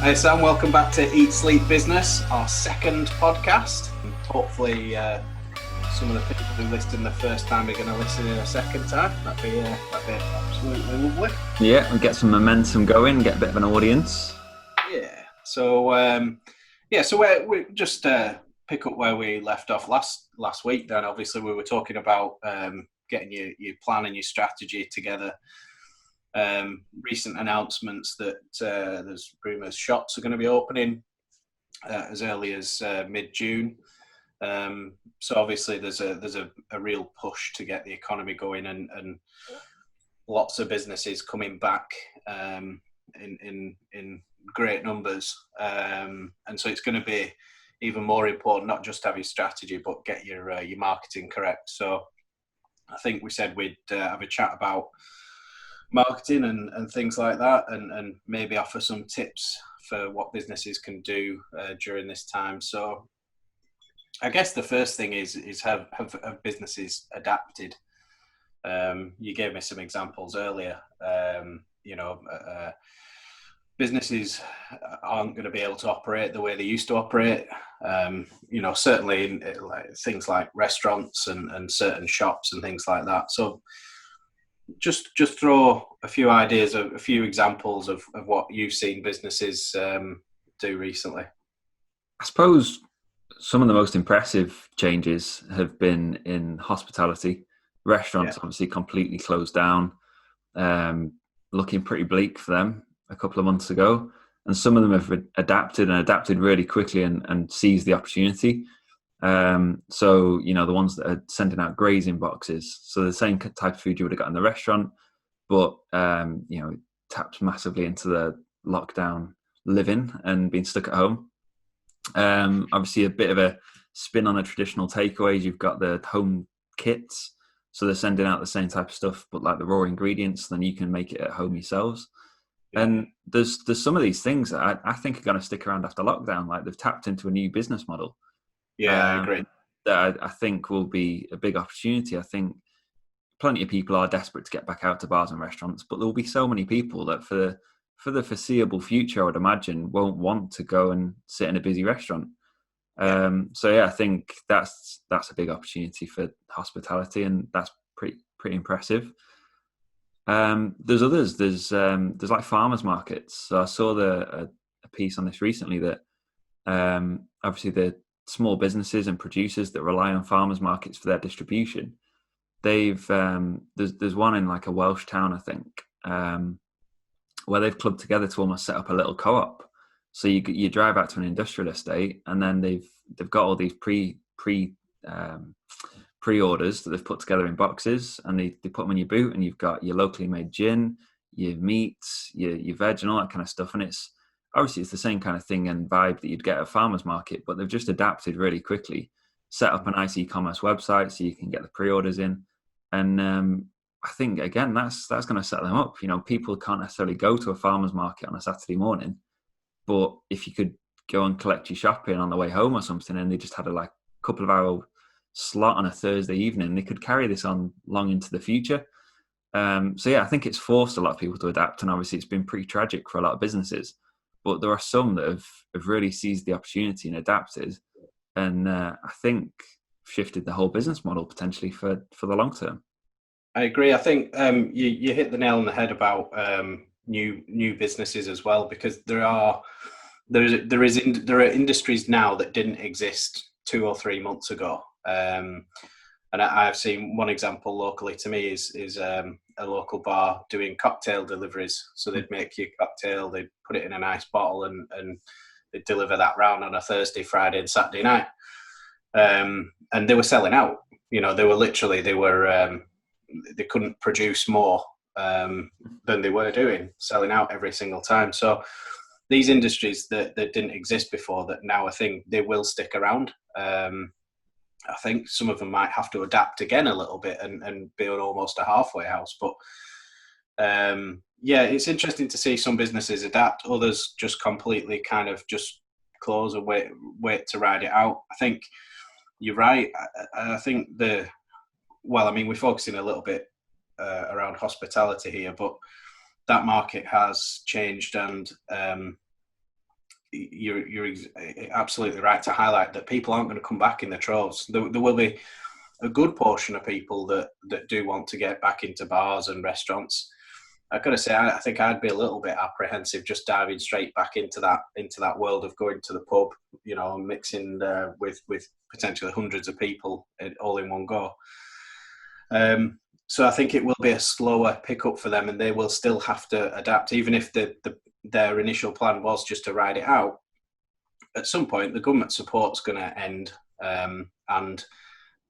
Hey Sam, welcome back to Eat Sleep Business, our second podcast. Hopefully some of the people who listened the first time are going to listen in a second time. That'd be absolutely lovely. Yeah, we get some momentum going, get a bit of an audience. Yeah. So we just pick up where we left off last week. Then obviously we were talking about getting your plan and your strategy together. Recent announcements that there's rumours shops are going to be opening as early as mid-June. So obviously there's a real push to get the economy going and lots of businesses coming back in great numbers. And so it's going to be even more important not just have your strategy but get your marketing correct. So I think we said we'd have a chat about marketing and things like that, and maybe offer some tips for what businesses can do during this time. So I guess the first thing is have businesses adapted? You gave me some examples earlier. Businesses aren't going to be able to operate the way they used to operate. Certainly in things like restaurants and certain shops and things like that. So just throw a few ideas, a few examples of what you've seen businesses do recently. I suppose some of the most impressive changes have been in hospitality. Restaurants obviously completely closed down, looking pretty bleak for them a couple of months ago. And some of them have adapted really quickly and seized the opportunity. So, the ones that are sending out grazing boxes, so the same type of food you would have got in the restaurant, but, it taps massively into the lockdown living and being stuck at home. Obviously a bit of a spin on a traditional takeaways. You've got the home kits. So they're sending out the same type of stuff, but like the raw ingredients, then you can make it at home yourselves. Yeah. And there's some of these things that I think are going to stick around after lockdown. Like they've tapped into a new business model. Yeah, I agree. That I think will be a big opportunity. I think plenty of people are desperate to get back out to bars and restaurants, but there will be so many people that for the foreseeable future, I would imagine, won't want to go and sit in a busy restaurant. I think that's a big opportunity for hospitality, and that's pretty impressive. There's others. There's like farmers markets. So I saw a piece on this recently that obviously the small businesses and producers that rely on farmers markets for their distribution. They've there's one in like a Welsh town, I think, where they've clubbed together to almost set up a little co-op. So you drive out to an industrial estate, and then they've got all these pre-orders that they've put together in boxes, and they put them in your boot, and you've got your locally made gin, your meats, your veg, and all that kind of stuff. And it's obviously the same kind of thing and vibe that you'd get at a farmer's market, but they've just adapted really quickly, set up a nice e-commerce website so you can get the pre-orders in. And I think, again, that's going to set them up. People can't necessarily go to a farmer's market on a Saturday morning, but if you could go and collect your shopping on the way home or something, and they just had a couple of hour slot on a Thursday evening, they could carry this on long into the future. I think it's forced a lot of people to adapt, and obviously it's been pretty tragic for a lot of businesses, but there are some that have really seized the opportunity and adapted, and I think shifted the whole business model potentially for the long term. I agree. I think you hit the nail on the head about new businesses as well, because there are industries now that didn't exist 2 or 3 months ago. And I've seen one example locally to me is a local bar doing cocktail deliveries. So they'd make you a cocktail, they'd put it in a nice bottle, and they'd deliver that round on a Thursday, Friday, and Saturday night. And they were selling out. They couldn't produce more than they were doing, selling out every single time. So these industries that didn't exist before, that now I think they will stick around. I think some of them might have to adapt again a little bit and be almost a halfway house. But it's interesting to see some businesses adapt, others just completely kind of just close and wait to ride it out. I think you're right. I think we're focusing a little bit around hospitality here, but that market has changed, and you're absolutely right to highlight that people aren't going to come back in the troves. There will be a good portion of people that do want to get back into bars and restaurants. I've got to say, I think I'd be a little bit apprehensive just diving straight back into that world of going to the pub, and mixing with potentially hundreds of people all in one go. So I think it will be a slower pickup for them, and they will still have to adapt, even if their initial plan was just to ride it out. At some point, the government support's going to end, and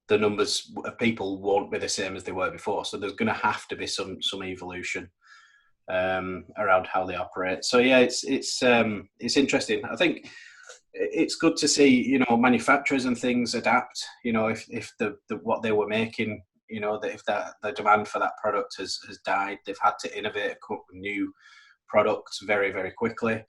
the numbers of people won't be the same as they were before. So there's going to have to be some evolution around how they operate. So yeah, it's interesting. I think it's good to see manufacturers and things adapt. If the what they were making, that if the demand for that product has died, they've had to innovate new products very, very quickly.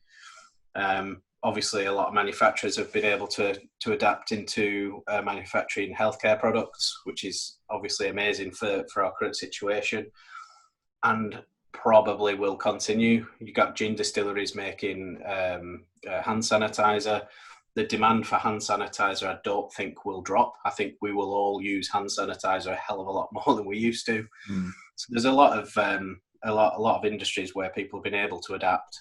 Obviously, a lot of manufacturers have been able to adapt into manufacturing healthcare products, which is obviously amazing for our current situation, and probably will continue. You've got gin distilleries making hand sanitizer. The demand for hand sanitizer, I don't think will drop. I think we will all use hand sanitizer a hell of a lot more than we used to. So there's a lot of industries where people have been able to adapt.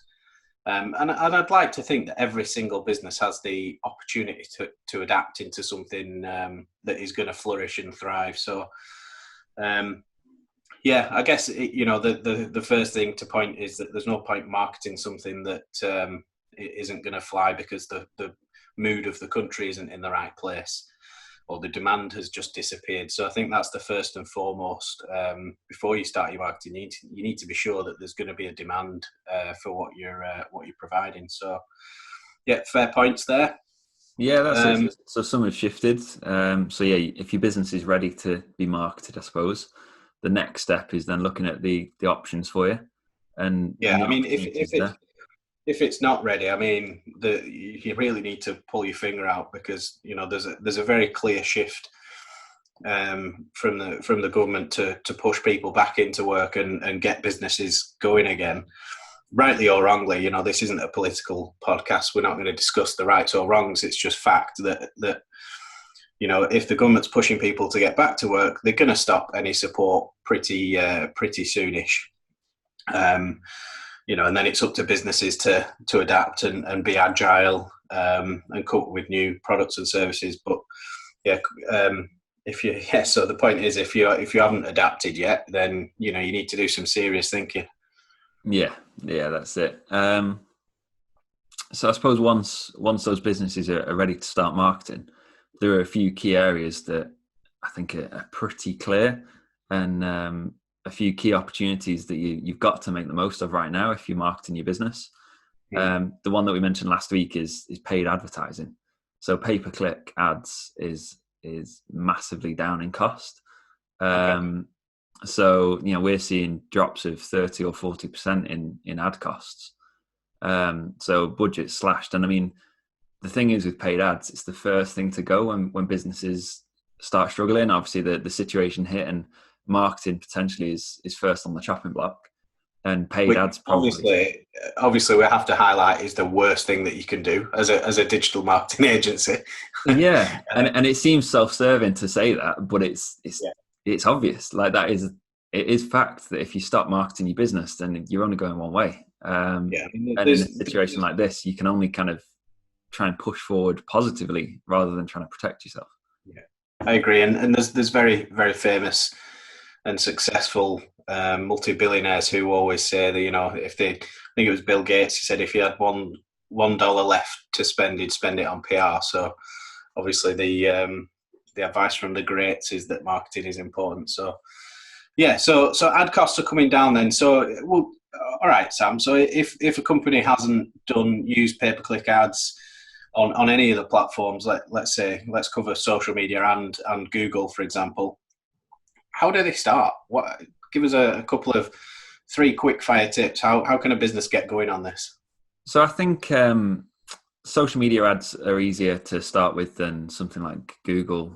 And I'd like to think that every single business has the opportunity to adapt into something that is going to flourish and thrive. So, yeah, I guess the first thing to point is that there's no point marketing something that isn't going to fly because the mood of the country isn't in the right place, or the demand has just disappeared. So I think that's the first and foremost. Before you start your marketing, you need to be sure that there's going to be a demand for what you're providing. So yeah, fair points there. Yeah, that's it. So some have shifted. So yeah, if your business is ready to be marketed, I suppose the next step is then looking at the options for you. And yeah, I mean, if it's not ready, I mean, you really need to pull your finger out, because there's a very clear shift from the government to push people back into work and get businesses going again. Rightly or wrongly, this isn't a political podcast. We're not going to discuss the rights or wrongs. It's just fact that if the government's pushing people to get back to work, they're going to stop any support pretty soonish. And then it's up to businesses to adapt and be agile and come up with new products and services. But yeah, so the point is, if you haven't adapted yet, then you need to do some serious thinking. Yeah, that's it. So I suppose once those businesses are ready to start marketing, there are a few key areas that I think are pretty clear, and a few key opportunities that you've got to make the most of right now if you're marketing your business. The one that we mentioned last week is paid advertising. So pay-per-click ads is massively down in cost. So we're seeing drops of 30 or 40% in ad costs. So budget slashed. And I mean, the thing is with paid ads, it's the first thing to go when businesses start struggling. Obviously the situation hit, and marketing potentially is first on the chopping block, and paid ads probably. Obviously we have to highlight is the worst thing that you can do as a digital marketing agency. Yeah, and it seems self-serving to say that, but it's obvious. Like it is fact that if you stop marketing your business, then you're only going one way. And in a situation like this, you can only kind of try and push forward positively rather than trying to protect yourself. Yeah, I agree. And there's very, very famous and successful multi-billionaires who always say that, I think it was Bill Gates, he said if he had $1 left to spend, he'd spend it on PR. So obviously the advice from the greats is that marketing is important. So yeah, so ad costs are coming down then. So well, all right, Sam. So if a company hasn't used pay-per-click ads on any of the platforms, let's cover social media and Google, for example, how do they start? Give us a couple of 3 quick fire tips. How can a business get going on this? So I think social media ads are easier to start with than something like Google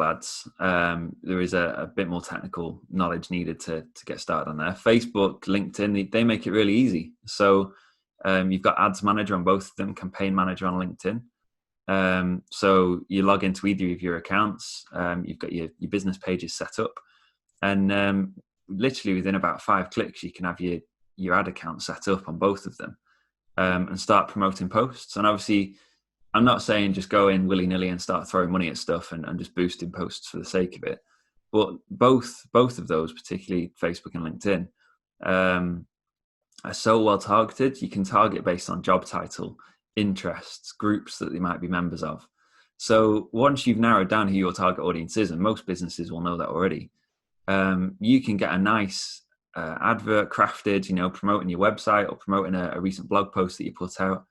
ads. There is a bit more technical knowledge needed to get started on there. Facebook, LinkedIn, they make it really easy. So You've got ads manager on both of them, campaign manager on LinkedIn. So you log into either of your accounts. You've got your business pages set up, and literally within about 5 clicks, you can have your ad account set up on both of them, and start promoting posts. And obviously, I'm not saying just go in willy-nilly and start throwing money at stuff and just boosting posts for the sake of it. But both of those, particularly Facebook and LinkedIn, are so well targeted. You can target based on job title, interests, groups that they might be members of. So once you've narrowed down who your target audience is, and most businesses will know that already, you can get a nice advert crafted, promoting your website or promoting a recent blog post that you put out.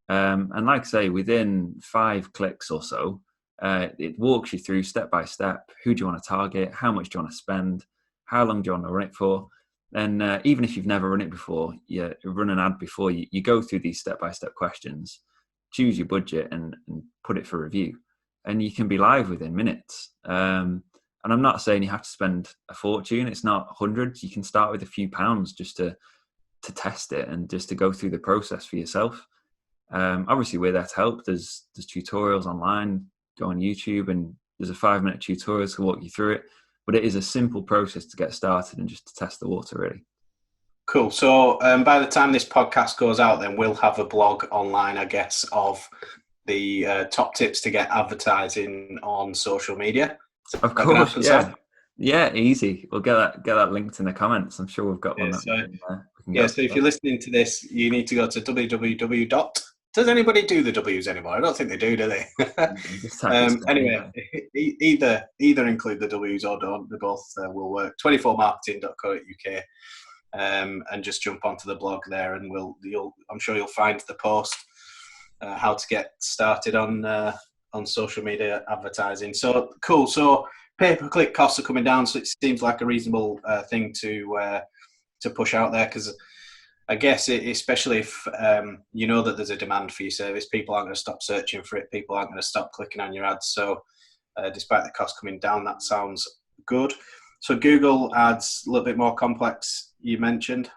And like I say, within 5 clicks or so, it walks you through step by step. Who do you want to target? How much do you want to spend? How long do you want to run it for? And even if you've never run it before, you run an ad before, you go through these step by step questions, choose your budget and put it for review. And you can be live within minutes. And I'm not saying you have to spend a fortune. It's not hundreds. You can start with a few pounds just to test it and just to go through the process for yourself. Obviously, we're there to help. There's tutorials online. Go on YouTube, and there's a 5-minute tutorial to walk you through it. But it is a simple process to get started and just to test the water, really. Cool. So by the time this podcast goes out, then we'll have a blog online, I guess, of the top tips to get advertising on social media. Of course, yeah. Yeah, easy. We'll get that linked in the comments. I'm sure we've got one. So if you're listening to this, you need to go to www. Does anybody do the W's anymore? I don't think they do they? Anyway, either include the W's or don't. They both will work. 24marketing.co.uk, and just jump onto the blog there, and I'm sure you'll find the post how to get started on social media advertising. So cool. So pay-per-click costs are coming down, so it seems like a reasonable thing to push out there, because I guess especially if you know that there's a demand for your service, people aren't going to stop searching for it. People aren't going to stop clicking on your ads. So despite the cost coming down, that sounds good. So Google Ads, a little bit more complex, you mentioned.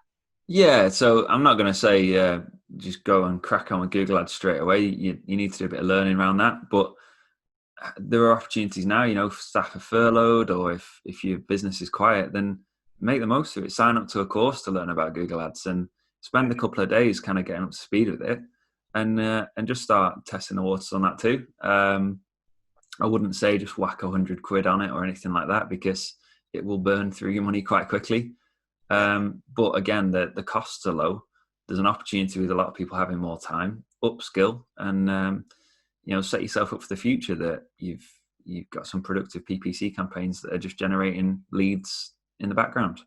Yeah, so I'm not going to say just go and crack on with Google Ads straight away. You need to do a bit of learning around that. But there are opportunities now, if staff are furloughed or if your business is quiet, then make the most of it. Sign up to a course to learn about Google Ads and spend a couple of days kind of getting up to speed with it, and just start testing the waters on that too. I wouldn't say just whack £100 on it or anything like that, because it will burn through your money quite quickly. But again, the costs are low. There's an opportunity with a lot of people having more time, upskill, and set yourself up for the future, that you've got some productive PPC campaigns that are just generating leads in the background.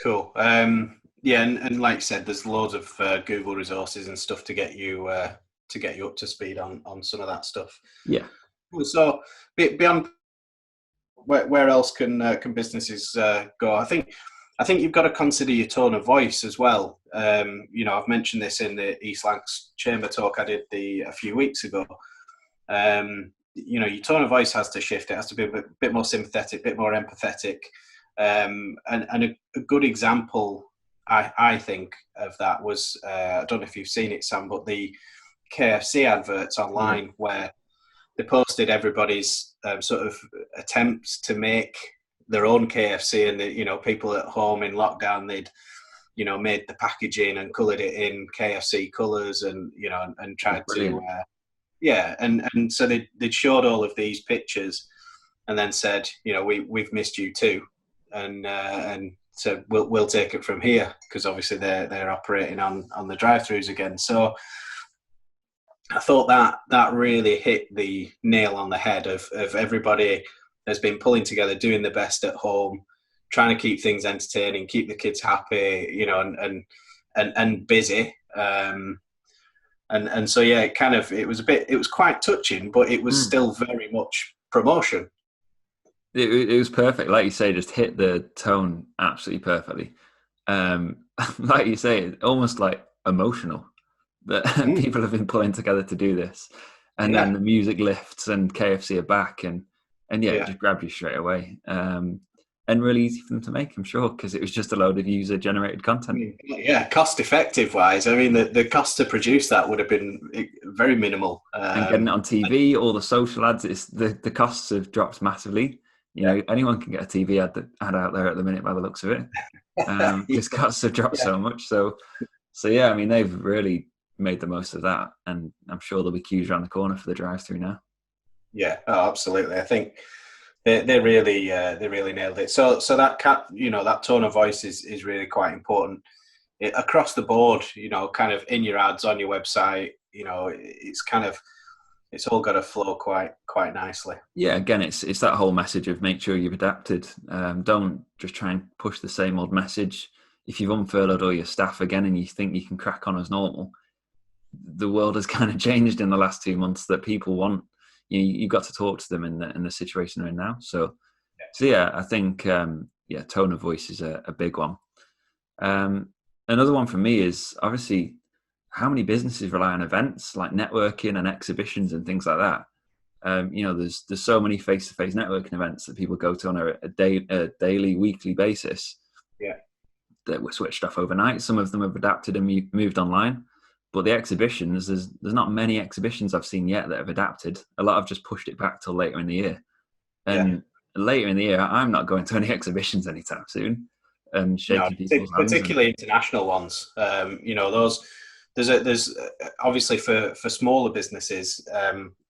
Cool. And like you said, there's loads of Google resources and stuff to get you up to speed on some of that stuff. Yeah. So beyond, where else can businesses go? I think you've got to consider your tone of voice as well. I've mentioned this in the East Lancs Chamber talk I did a few weeks ago. Your tone of voice has to shift. It has to be a bit more sympathetic, a bit more empathetic. And a good example, I think, of that was, I don't know if you've seen it, Sam, but the KFC adverts online, where they posted everybody's sort of attempts to make their own KFC, and people at home in lockdown, they'd made the packaging and coloured it in KFC colours, and and tried to and so they'd showed all of these pictures and then said, we've missed you too, and so we'll take it from here, because obviously they're operating on the drive-throughs again. So I thought that really hit the nail on the head of everybody has been pulling together, doing the best at home, trying to keep things entertaining, keep the kids happy, and busy. And so it was quite touching, but it was still very much promotion. It was perfect, like you say, just hit the tone absolutely perfectly. Like you say, almost like emotional that people have been pulling together to do this, and then the music lifts and KFC are back, and it just grabbed you straight away. and really easy for them to make, I'm sure, because it was just a load of user generated content. Yeah, cost effective wise, I mean, the cost to produce that would have been very minimal. And getting it on TV, all the social ads, the costs have dropped massively. Anyone can get a TV ad out there at the minute by the looks of it. Because costs have dropped so much. So yeah, I mean, they've really made the most of that, and I'm sure there'll be queues around the corner for the drive-through now. Yeah, oh, absolutely. I think they really nailed it. So that that tone of voice is really quite important across the board. Kind of in your ads on your website. It's all got to flow quite nicely. Yeah, again, it's that whole message of make sure you've adapted. Don't just try and push the same old message. If you've unfurloughed all your staff again and you think you can crack on as normal, the world has kind of changed in the last 2 months. That people want you've got to talk to them in the situation they're in now. So yeah, I think tone of voice is a big one. Another one for me is obviously how many businesses rely on events like networking and exhibitions and things like that. There's so many face-to-face networking events that people go to on a daily, weekly basis. Yeah, that were switched off overnight. Some of them have adapted and moved online. But the exhibitions, there's not many exhibitions I've seen yet that have adapted. A lot have just pushed it back till later in the year. And later in the year, I'm not going to any exhibitions anytime soon and shaking people's hands. Particularly international ones. There's obviously for smaller businesses,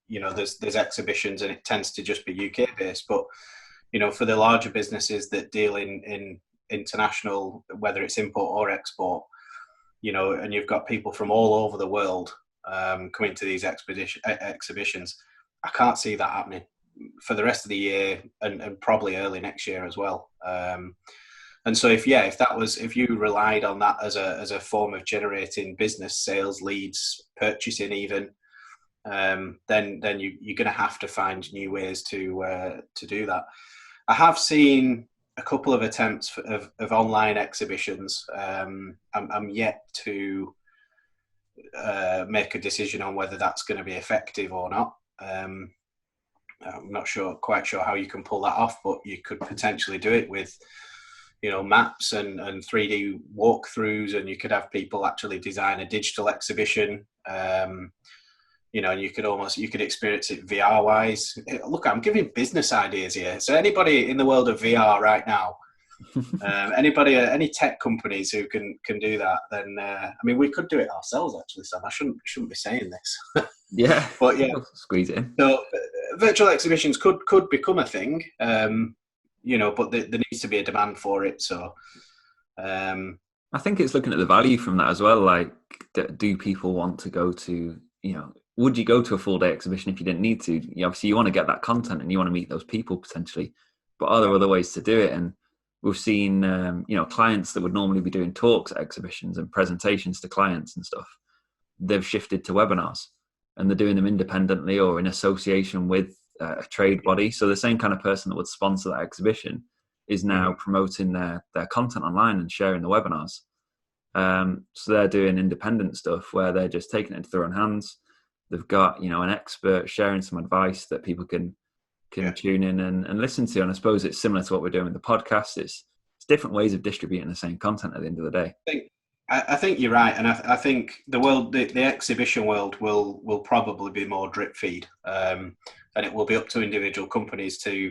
there's exhibitions and it tends to just be UK based. But for the larger businesses that deal in international, whether it's import or export, and you've got people from all over the world coming to these exhibitions, I can't see that happening for the rest of the year and probably early next year as well. And so if you relied on that as a form of generating business sales, leads, purchasing even, then you're going to have to find new ways to do that. I have seen a couple of attempts of online exhibitions. I'm yet to make a decision on whether that's going to be effective or not. I'm not quite sure how you can pull that off, but you could potentially do it with maps and 3D walkthroughs, and you could have people actually design a digital exhibition. And you could experience it VR wise. Look, I'm giving business ideas here. So anybody in the world of VR right now, any tech companies who can do that, then we could do it ourselves. Actually, Sam, I shouldn't be saying this. Yeah, but yeah, squeeze it in. So virtual exhibitions could become a thing, but there needs to be a demand for it. So I think it's looking at the value from that as well. Like, do people want to go to would you go to a full day exhibition if you didn't need to? Obviously, you want to get that content and you want to meet those people potentially, but are there other ways to do it? And we've seen, clients that would normally be doing talks at exhibitions and presentations to clients and stuff. They've shifted to webinars and they're doing them independently or in association with a trade body. So the same kind of person that would sponsor that exhibition is now promoting their content online and sharing the webinars. So they're doing independent stuff where they're just taking it into their own hands. They've got, an expert sharing some advice that people can tune in and listen to. And I suppose it's similar to what we're doing with the podcast. It's different ways of distributing the same content at the end of the day. I think you're right. And I think the exhibition world will probably be more drip feed. And it will be up to individual companies to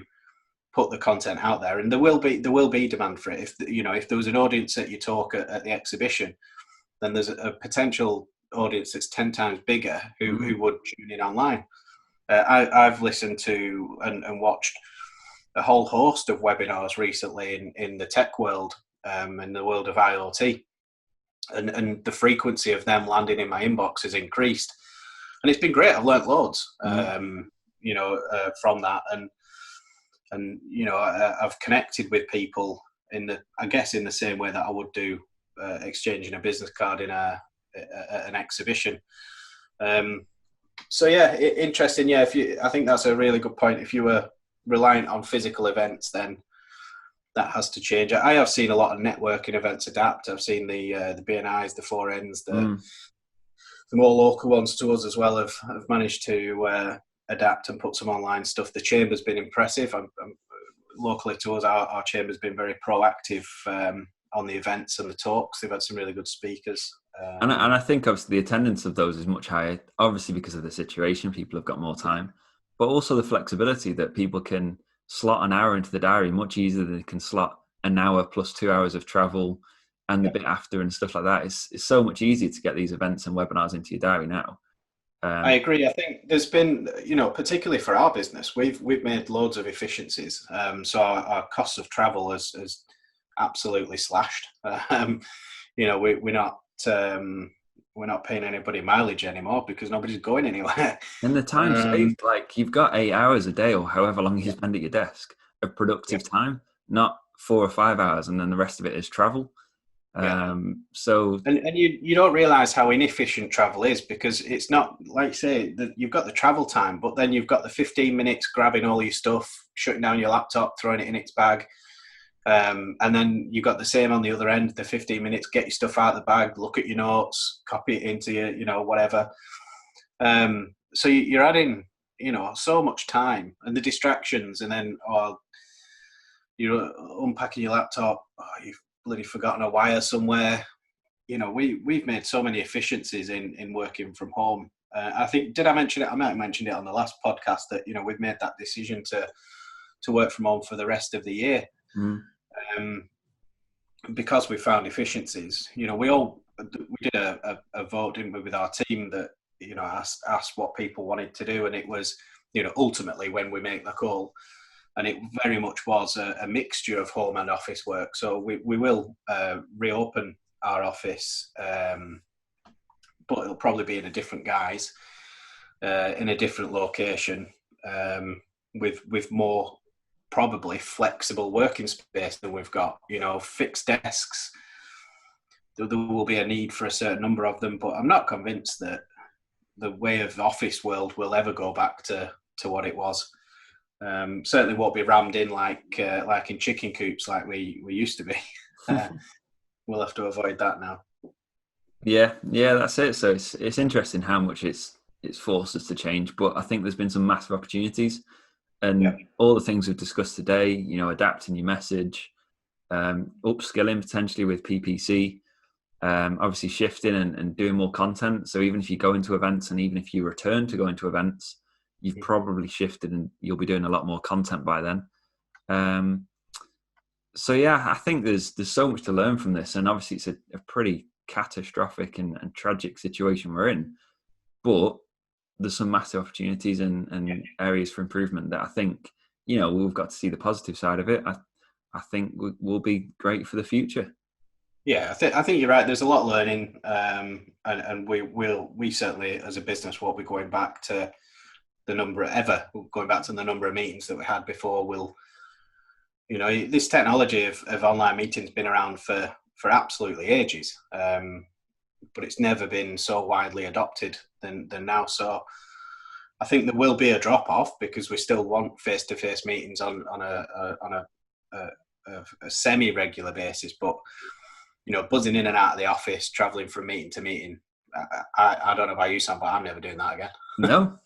put the content out there. And there will be demand for it. If there was an audience at your talk at the exhibition, then there's a potential audience that's 10 times bigger who would tune in online. I've listened to and watched a whole host of webinars recently in the tech world, in the world of IoT, and the frequency of them landing in my inbox has increased, and it's been great. I've learnt loads, from that, and I've connected with people in the same way that I would do exchanging a business card in an exhibition. So yeah, interesting. Yeah, I think that's a really good point. If you were reliant on physical events, then that has to change. I have seen a lot of networking events adapt. I've seen the BNIs, the 4Ns, the more local ones to us as well have managed to adapt and put some online stuff. The Chamber's been impressive. locally to us, our chamber's been very proactive on the events and the talks. They've had some really good speakers. And I think obviously the attendance of those is much higher, obviously because of the situation, people have got more time, but also the flexibility that people can slot an hour into the diary much easier than they can slot an hour plus 2 hours of travel and the bit after and stuff like that. It's so much easier to get these events and webinars into your diary now. I agree. I think there's been, particularly for our business, we've made loads of efficiencies. So our costs of travel has absolutely slashed. We're not paying anybody mileage anymore because nobody's going anywhere. And the time saved, like you've got 8 hours a day or however long you spend at your desk of productive time, not 4 or 5 hours, and then the rest of it is travel. So you don't realize how inefficient travel is, because it's not like, say, that you've got the travel time, but then you've got the 15 minutes grabbing all your stuff, shutting down your laptop, throwing it in its bag. And then you've got the same on the other end, the 15 minutes, get your stuff out of the bag, look at your notes, copy it into your, whatever. So you're adding, so much time, and the distractions, and then, you're unpacking your laptop, you've bloody forgotten a wire somewhere. We've made so many efficiencies in working from home. I think, did I mention it? I might have mentioned it on the last podcast that, we've made that decision to work from home for the rest of the year. Because we found efficiencies. We did a vote, didn't we, with our team that, asked what people wanted to do. And it was, ultimately when we make the call, and it very much was a mixture of home and office work. So we will reopen our office, but it'll probably be in a different guise, in a different location, with more probably flexible working space than we've got. Fixed desks. There will be a need for a certain number of them, but I'm not convinced that the way of the office world will ever go back to what it was. Certainly won't be rammed in like in chicken coops like we used to be. We'll have to avoid that now. Yeah, that's it. So it's interesting how much it's forced us to change, but I think there's been some massive opportunities, and all the things we've discussed today. Adapting your message, upskilling potentially with PPC, obviously shifting and doing more content. So even if you go into events, and even if you return to going to events, you've probably shifted and you'll be doing a lot more content by then. So yeah, I think there's so much to learn from this, and obviously it's a pretty catastrophic and tragic situation we're in, but there's some massive opportunities and areas for improvement that I think, we've got to see the positive side of it. I think will be great for the future. Yeah, I think you're right. There's a lot learning, and we certainly as a business won't be going back to the number of meetings that we had before. This technology of online meetings been around for absolutely ages, but it's never been so widely adopted than now. So I think there will be a drop off, because we still want face-to-face meetings on a semi-regular basis, but buzzing in and out of the office, traveling from meeting to meeting, I don't know about you, Sam, but I'm never doing that again. No,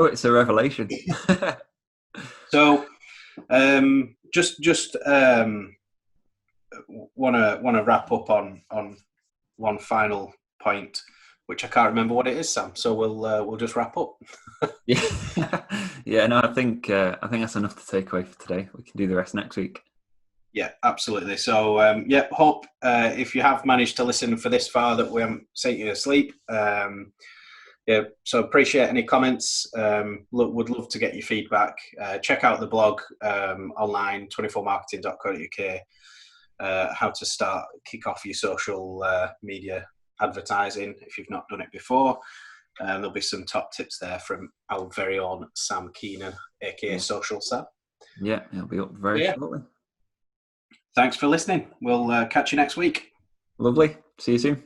it's a revelation. So, just want to wrap up on one final point, which I can't remember what it is, Sam. So we'll just wrap up. Yeah. No, I think that's enough to take away for today. We can do the rest next week. Yeah, absolutely. So, hope if you have managed to listen for this far that we haven't sent you to sleep. So appreciate any comments. Would love to get your feedback. Check out the blog online, 24marketing.co.uk. How to kick off your social media advertising if you've not done it before. There'll be some top tips there from our very own Sam Keenan, aka Social Sam. Yeah, it'll be up very shortly. Thanks for listening. We'll catch you next week. Lovely. See you soon.